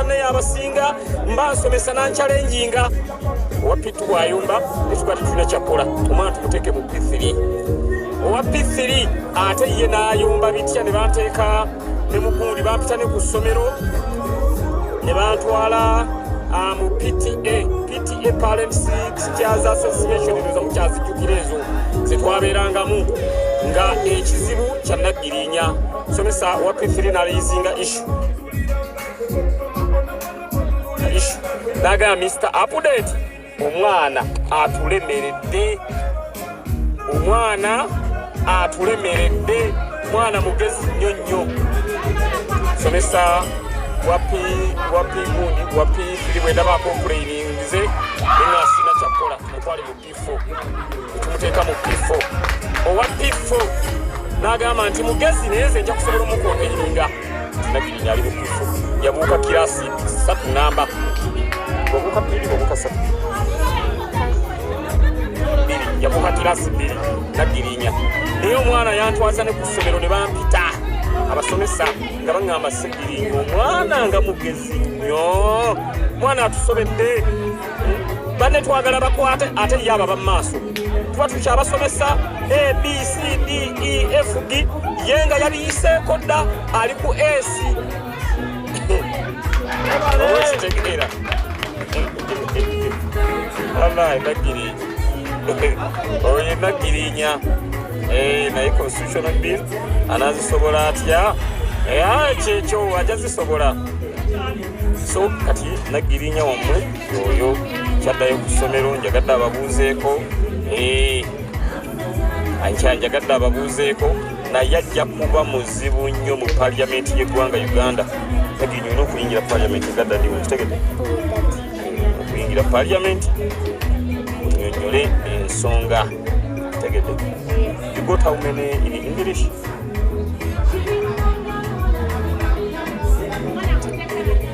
naye abasinga mba nsomesa nankyalenjinga owa P2 wayumba ekikati tulina kyakola omwana tumuteeke mu P3 owa P3 ate ye n'ayumba bitya ne banteeka ne mugundi bampita ne ku ssomero ne bantwala mu PTA Parents Teachers Association ezo mukyazijjukira ezo zetwabeerangamu nga ekizibu kya Najirinya somesa wa P3 n'aliyizinga issue naga Mr. Update omwana atulemeredde mwana mugezi nnyo somesa wapi bwenda bakomplaininze nengasina kyakola tumutwale mu P4 tumuteeka mu P4 owa P4 n'agamba nti mugezi nayenze nja kusobola omukongeyiringa Najirinya ali mu P4 yabuuka kirasi 3 namba obuuka 2 obuuka 3 yabuuka kirasi 2 Najirinya naye omwana yantwaza ne ku ssomero ne bampita abasomesa nga baŋŋamba Sejirinya omwana nga mugezi nnyo mwana atusobedde banne twagala bakwate ate yaba bamaaso tuba tukyabasomesa ABCDEFG ye nga yabiyiseeko dda ali ku S okitegeera wallahi oye Najirinya naye constitutional bill anazisobola atya kyekyo ajja zisobola so kati Najirinya wammwe oyo kyaddayo ku ssomero njagadde ababuuzeeko njagadde ababuuzeeko naye ajja kuba muzibu nnyo mu paliyamenti y'eggwanga Uganda Najirinya olina okuyingira paliyamenti egaddadi wekitegedde okuyingira paliyamenti onnyonnyole ensonga tegedde. You got how many in English?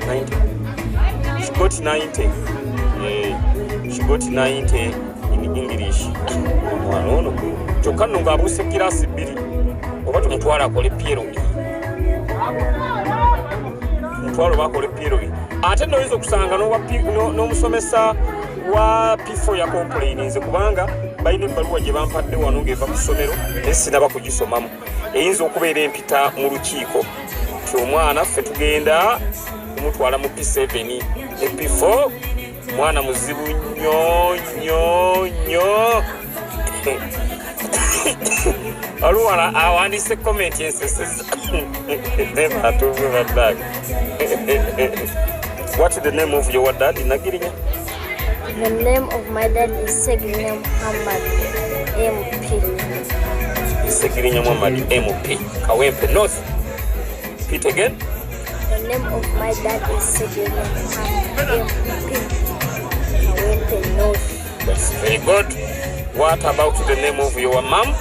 90. She got 90. She got 90 in English. No. Jokano ngabuse kirasi 2. Oba tumutwala akole Piero. Mutwalo bakole Piero. Ate noyinza okusanga n'omusomesa wa P4 ya complainings kubanga bayina ebbaluwa gye bampadde wano ng'eva ku ssomero sinaba kugisomamu eyinza okubeera empita mu lukiiko ti omwana ffe tugenda kumutwala mu P7 ne P4 mwana muzibu nnyo aluwala awandise comment enseseza atuve baddaga. What's the name of your dad in Najirinya? The name of my dad is Sejirinya MP. Sejirinya MP. Kawempe North. Repeat again. The name of my dad is Sejirinya MP. Kawempe North. That's very good. What about the name of your mom?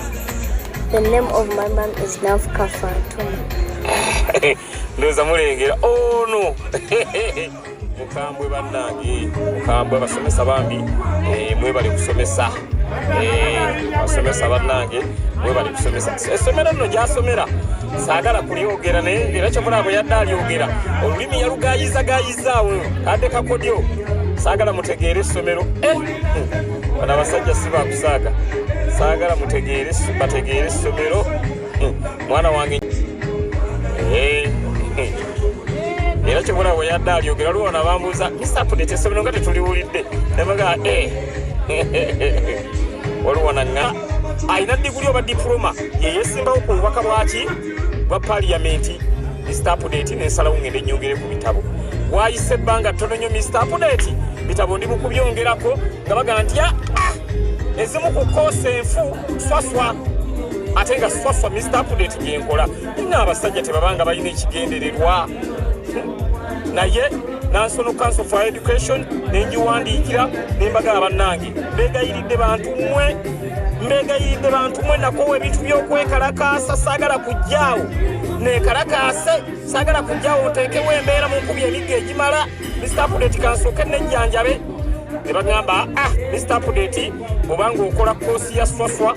The name of my mom is Nafka Fatuma. Ndoza mulengera. Oh no. Mukambwe bannange mukambwe basomesa bambi mwebale kusomesa basomesa bannange mwebale kusomesa essomero nno gyasomera saagala kulyogera naye era kyomulabo yadde alyogera olulimi yalugayizagayizaawo adde kakodyo saagala mutegeere essomero bana basajja si bakusaaga saagala bategeere essomero mwana wange era kyobula bwe yadde alyogera luwona bambuuza Mr. Update essomero nga tetuliwulidde nemaga waliwona nga alina diguli oba diploma yeyesimbawo ku bubaka bwaki bwa paliyamenti Mr. Update nensalawo ngende nnyongere ku bitabo bwayise ebbanga ttono nnyo Mr. Update bitabo ndi mu kubyongerako nga baga nti ezimu ku koosi enfu swaswa ate nga swaswa Mr. Update gyenkola nina abasajja tebabanga balina ekigendererwa naye National Council for Education nenjiwandiikira nembaga bannange mbegayiridde bantu mmwe nakowa ebintu by'okwekalakaasa saagala kujjaawo nekalakaase saagala kujjaawo nteekewo embeera mu nkubi emigga egimala Mr. Update kansooke nejjanjabe ne bagamba Mr. Update obanga okola koosi ya swaswa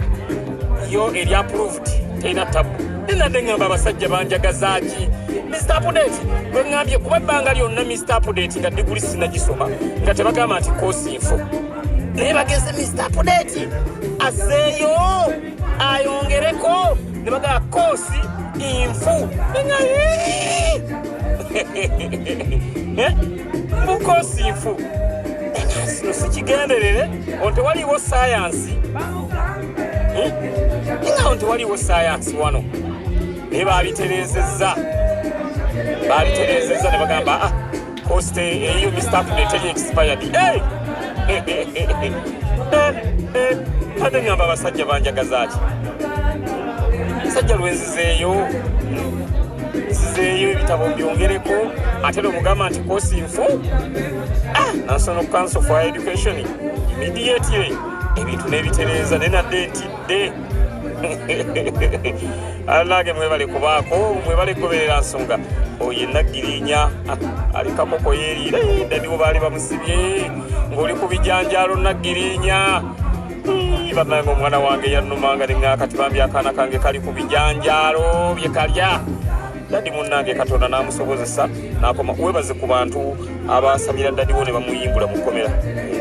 yo eri approved terina tabu nenadde ngamba abasajja banjagazaaki Mr. Update gwe ngambye kuba ebbanga lyonna Mr. Update nga diguli sinnagisoma nga tebagamba nti kosi info naye bageze Mr. Update azeeyo ayongereko ne bagamba kosi info mukosi info sino sikigenderere onte waliwo sayansi nga onte waliwo sayansi wano naye babiterezezza ne bagamba kosti eyo Mr. Update eri expired ate ngamba abasajja banjagaza ki sajja lwenzizeeyo ebitabo byongereko ate lwemugamba nti kosi info National Council for Education immediately ebintu nebitereza nenadde ntidde alage mwebale kubaako mwebale goberera nsonga oye Najirinya alikakoko yerira dadiwo baali bamusibye ng'oli ku bijanjaalo Najirinya bannange omwana wange yannumanga neŋŋaakati bambi akaana kange kali ku bijanjaalo bye kalya dadi munnange Katonda n'amusobozesa n'akoma webaze ku bantu abasabira dadiwo ne bamuyimbula mu kkomera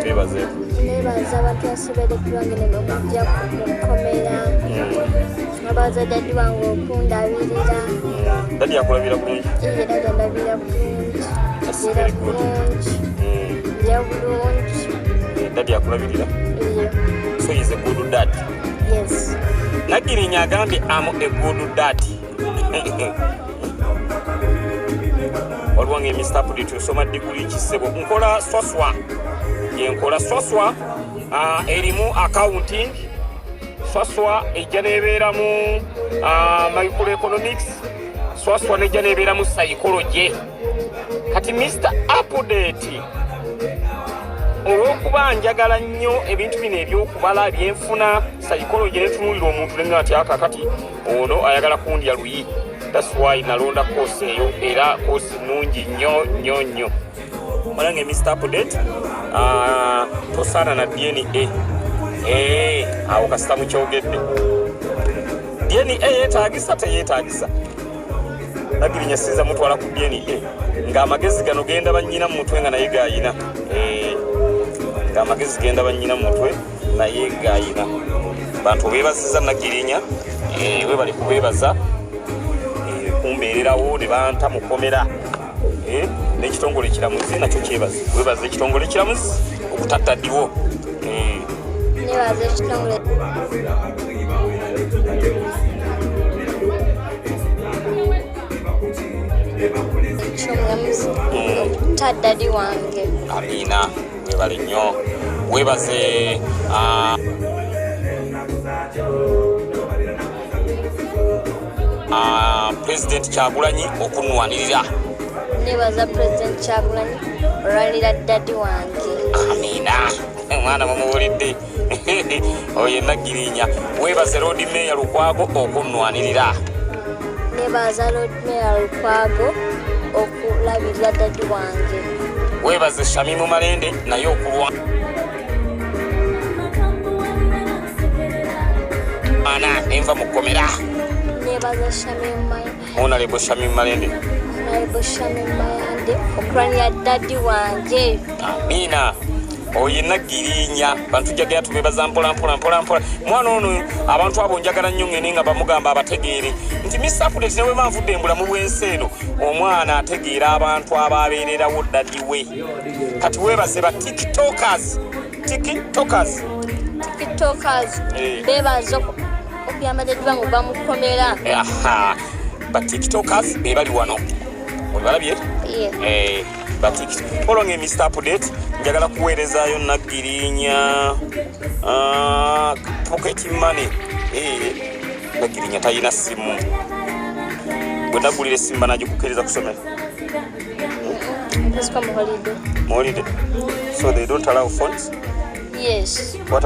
twebazeeko nebaza abantu asibereddwange ne bamujja mu kkomera abaza dadi wange okundabirira dadi akulabira bulungi dadi andabira bulungi era bulungi ya bulungi dadi akulabirira so he's a good dad yes Najirinya agambye am a good dad olwange Mr. Update osoma diguli kisebo nkola swaswa yenkola swaswa erimu accounting swaswa ejja nebeera mu microeconomics swaswa nejja nebeera mu psychology kati Mr. Update olw'okuba njagala nnyo ebintu bino ebyokubala byenfuna psychology netunulira omuntu nenga nti akakati ono ayagala kundya luyi that's why nalonda kosi eyo era kosi nungi nnyo olange Mr. Update tosaana na DNA awo kasita mukyogedde DNA yeetaagisa teyeetaagisa Najirinya sinza mutwala ku DNA ng'amagezi gano genda bannyina mu mutwe nga naye gayina ng'amagezi genda bannyina mu mutwe naye gayina bantu beebaziza Najirinya webali kubeebaza kumbeererawo ne banta mu kkomera n'ekitongole kiramuzi nakyo kyebaze webaze ekitongole kiramuzi okutattaddiwo nebaza ekitongole taddadi wange amina webale nnyo webaze President Kyagulanyi okunwanirira nebaza President Kyagulanyi olwanirira dadi wange amina mwana mumuwulidde oye Najirinya webaze Road Mayor Lukwago okunwanirira nebaza Road Mayor Lukwago okulabirira dadi wange webaze Shamimu Malende naye okulwa ana enva mu kkomera nebaza Shamimu Malende Honorable Shamimu Malende okulwanirira dadi wange amina oye Najirinya bantu jagala tubebaza mpola mwana ono abantu abo njagala nnyo ngene nga bamugamba abategeere nti Mr. Update newe manvudde embulamu bw'ensi eno omwana ategeera abantu ababeererawo dadi we kati webaze ba tiktokers bebaza okuyamba dadi wange bamukomera ba tiktokers bebali wano olibalabye olwange Mr. Update njagala kuweerezaayo Najirinya pocket money Najirinya tayina simu bwe nagulira essimu banagikukkiriza kusomera holiday so they don't allow phones yes what